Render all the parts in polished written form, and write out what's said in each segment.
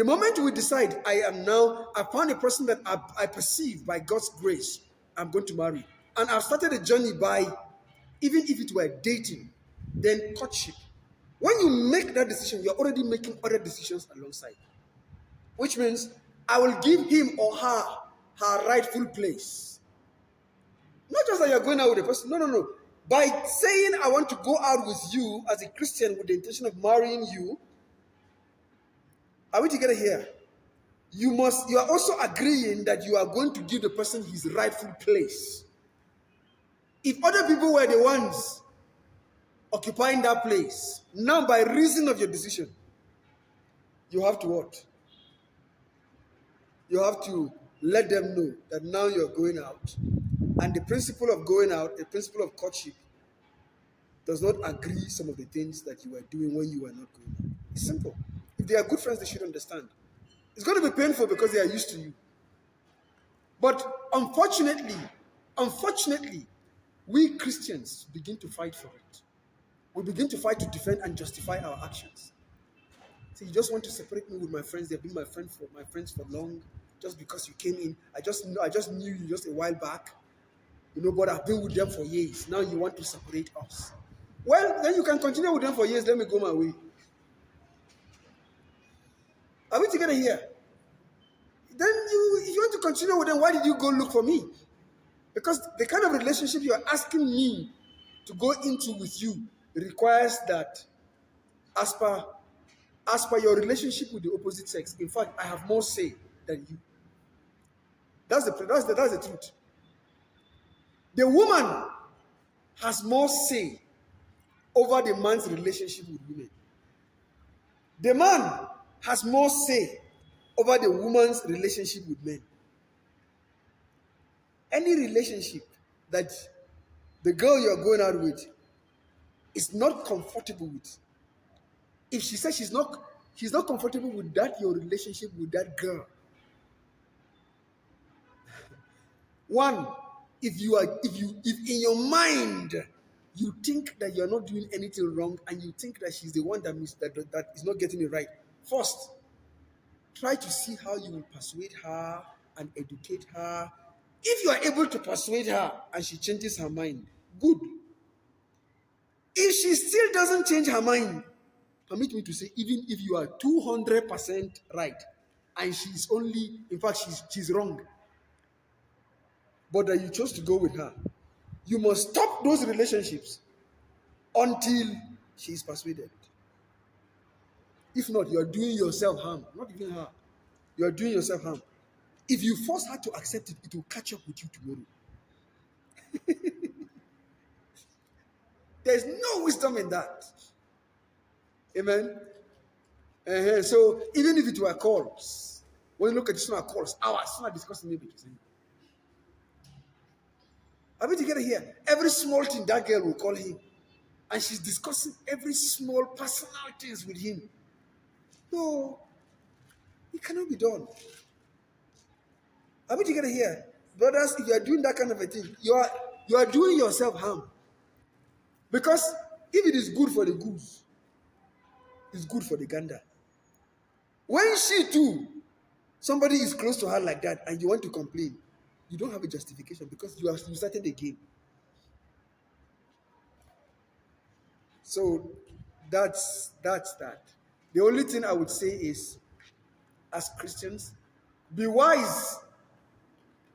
The moment we decide, I found a person that I perceive by God's grace, I'm going to marry. And I've started a journey by, even if it were dating, then courtship. When you make that decision, you're already making other decisions alongside. Which means I will give him or her rightful place. Not just that you're going out with a person. No, no, no. By saying I want to go out with you as a Christian with the intention of marrying you, are we together here? You are also agreeing that you are going to give the person his rightful place. If other people were the ones occupying that place, now by reason of your decision, you have to what? You have to let them know that now you're going out. And the principle of going out, the principle of courtship, does not agree some of the things that you were doing when you were not going out. It's simple. If they are good friends, they should understand. It's going to be painful because they are used to you. But unfortunately, we Christians begin to fight for it. We begin to fight to defend and justify our actions. See, you just want to separate me with my friends. They've been my friends for long. Just because you came in, I just knew you just a while back. But I've been with them for years. Now you want to separate us. Well, then you can continue with them for years. Let me go my way. Are we together here? Then if you want to continue with them, why did you go look for me? Because the kind of relationship you are asking me to go into with you requires that as per your relationship with the opposite sex, in fact, I have more say than you. That's the truth. The woman has more say over the man's relationship with women. The man has more say over the woman's relationship with men. Any relationship that the girl you're going out with is not comfortable with, if she says she's not comfortable with that, your relationship with that girl, one, if in your mind you think that you're not doing anything wrong and you think that she's the one that is not getting it right, first, try to see how you will persuade her and educate her. If you are able to persuade her and she changes her mind, good. If she still doesn't change her mind, permit me to say, even if you are 200% right and she's only, in fact, she's wrong, but that you chose to go with her, you must stop those relationships until she is persuaded. If not, you are doing yourself harm. Not even her. You are doing yourself harm. If you force her to accept it, it will catch up with you tomorrow. There's no wisdom in that. Amen. So even if it were calls, when you look at this one, calls, hours, it's not discussing maybe. Are we together here? Every small thing that girl will call him, and she's discussing every small personal things with him. No, it cannot be done. Are we together here? Brothers, if you are doing that kind of a thing, you are doing yourself harm. Because if it is good for the goose, it's good for the gander. When she too, somebody is close to her like that and you want to complain, you don't have a justification because you started the game. So that's that. The only thing I would say is, as Christians, be wise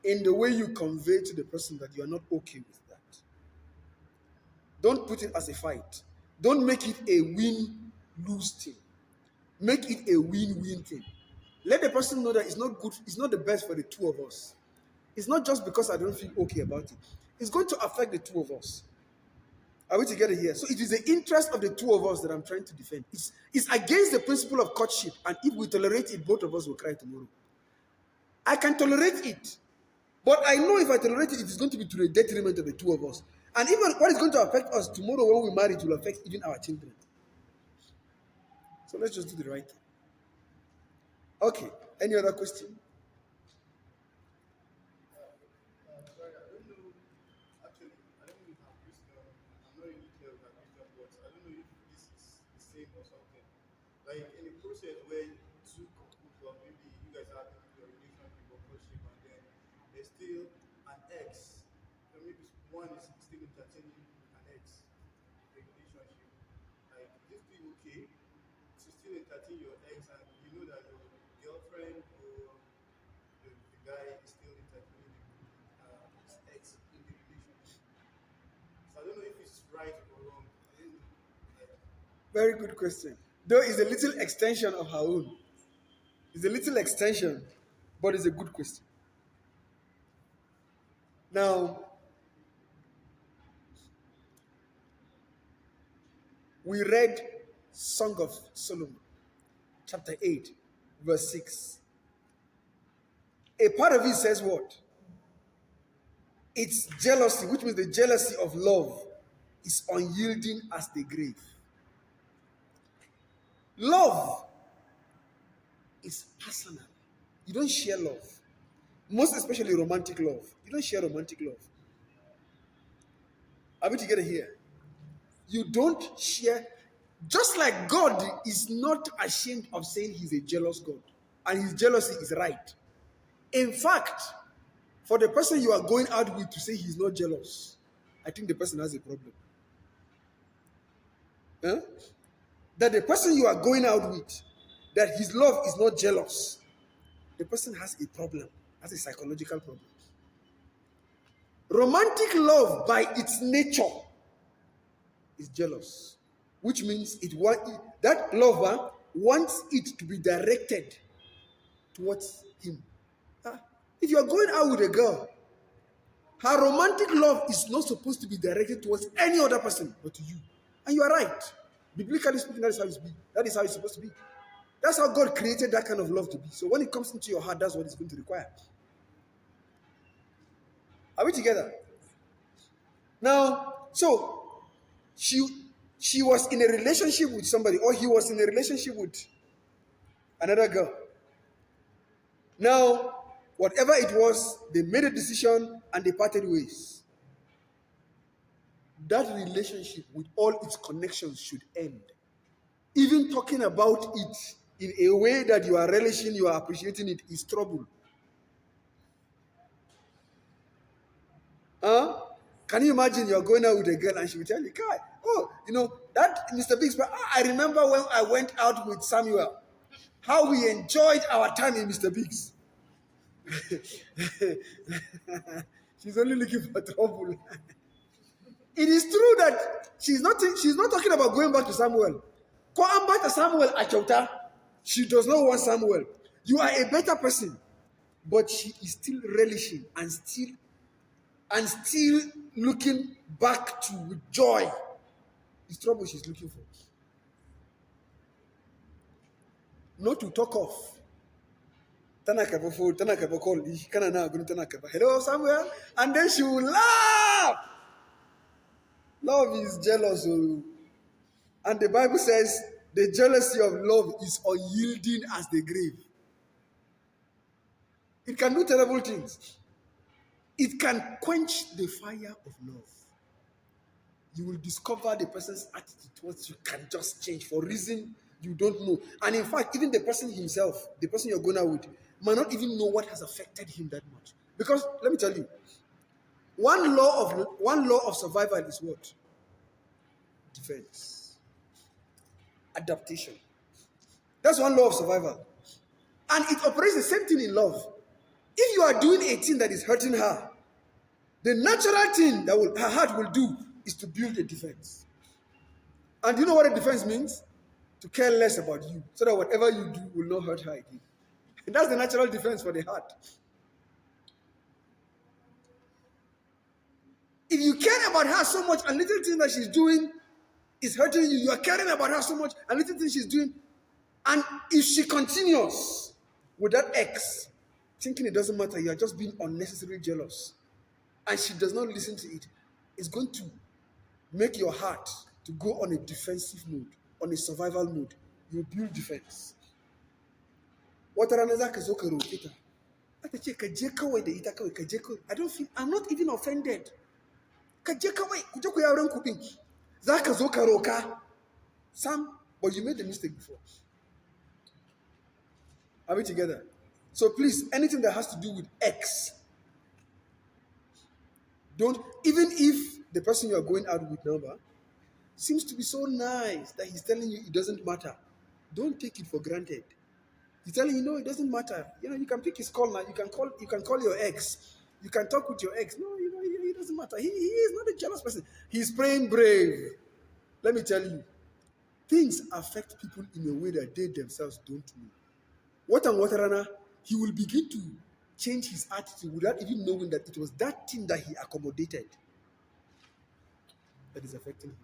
in the way you convey to the person that you are not okay with that. Don't put it as a fight. Don't make it a win-lose thing. Make it a win-win thing. Let the person know that it's not good, it's not the best for the two of us. It's not just because I don't feel okay about it. It's going to affect the two of us. Are we together here? So it is the interest of the two of us that I'm trying to defend. It's against the principle of courtship, and if we tolerate it, both of us will cry tomorrow. I can tolerate it, but I know if I tolerate it, it is going to be to the detriment of the two of us. And even what is going to affect us tomorrow when we marry, it will affect even our children. So let's just do the right thing. Okay, any other question? Like in a process where two couples there's still an ex, so maybe one is still entertaining an ex in a relationship, like is it still okay to still entertain your ex and you know that your girlfriend or the guy is still entertaining his ex in the relationship? So I don't know if it's right or wrong. I don't know. Like, Very good question. Though it's a little extension of her own. It's a little extension, but it's a good question. Now, we read Song of Solomon, chapter 8, verse 6. A part of it says what? It's jealousy, which means the jealousy of love is unyielding as the grave. Love is personal. You don't share love. Most especially romantic love. You don't share romantic love. Are we together here? You don't share. Just like God is not ashamed of saying he's a jealous God, and his jealousy is right. In fact, for the person you are going out with to say he's not jealous, I think the person has a problem. Huh? That the person you are going out with, that his love is not jealous, the person has a problem, has a psychological problem. Romantic love, by its nature, is jealous, which means that lover wants it to be directed towards him. Huh? If you are going out with a girl, her romantic love is not supposed to be directed towards any other person but to you. And you are right. Biblically speaking, that is how it's be. That is how it's supposed to be. That's how God created that kind of love to be. So when it comes into your heart, that's what it's going to require. Are we together? Now, so she she was in a relationship with somebody, or he was in a relationship with another girl. Now, whatever it was, they made a decision and they parted ways. That relationship with all its connections should end. Even talking about it in a way that you are relishing, you are appreciating it, is trouble. Huh? Can you imagine you're going out with a girl and she will tell you, "Kai, oh, that Mr. Biggs, but I remember when I went out with Samuel, how we enjoyed our time in Mr. Biggs." She's only looking for trouble. It is true that she's not talking about going back to Samuel. Going back to Samuel Achota, she does not want Samuel. You are a better person, but she is still relishing and still looking back to with joy. It's trouble she's looking for. Not to talk of. Tanaka call. Hello, Samuel, and then she will laugh. Love is jealous. And the Bible says the jealousy of love is unyielding as the grave. It can do terrible things. It can quench the fire of love. You will discover the person's attitude towards you can just change for reason you don't know. And in fact, even the person himself, the person you're going out with, might not even know what has affected him that much. Because let me tell you, one law of survival is what? Defense. Adaptation. That's one law of survival. And it operates the same thing in love. If you are doing a thing that is hurting her, the natural thing that her heart will do is to build a defense. And do you know what a defense means? To care less about you, so that whatever you do will not hurt her again. And that's the natural defense for the heart. If you care about her so much and little thing that she's doing is hurting you, you are caring about her so much and little thing she's doing, and if she continues with that ex, thinking it doesn't matter, you are just being unnecessarily jealous, and she does not listen to it, it's going to make your heart to go on a defensive mode, on a survival mode. You build defense. What are another kita? I don't feel, I'm not even offended. Sam, but you made the mistake before. Are we together? So please, anything that has to do with X, Don't, even if the person you are going out with number seems to be so nice that he's telling you it doesn't matter, don't take it for granted. He's telling you, no, it doesn't matter. You can pick his call now. You can call your ex. You can talk with your ex. No, it doesn't matter. He is not a jealous person. He's playing brave. Let me tell you, things affect people in a way that they themselves don't know. What and what, Rana, he will begin to change his attitude without even knowing that it was that thing that he accommodated that is affecting him.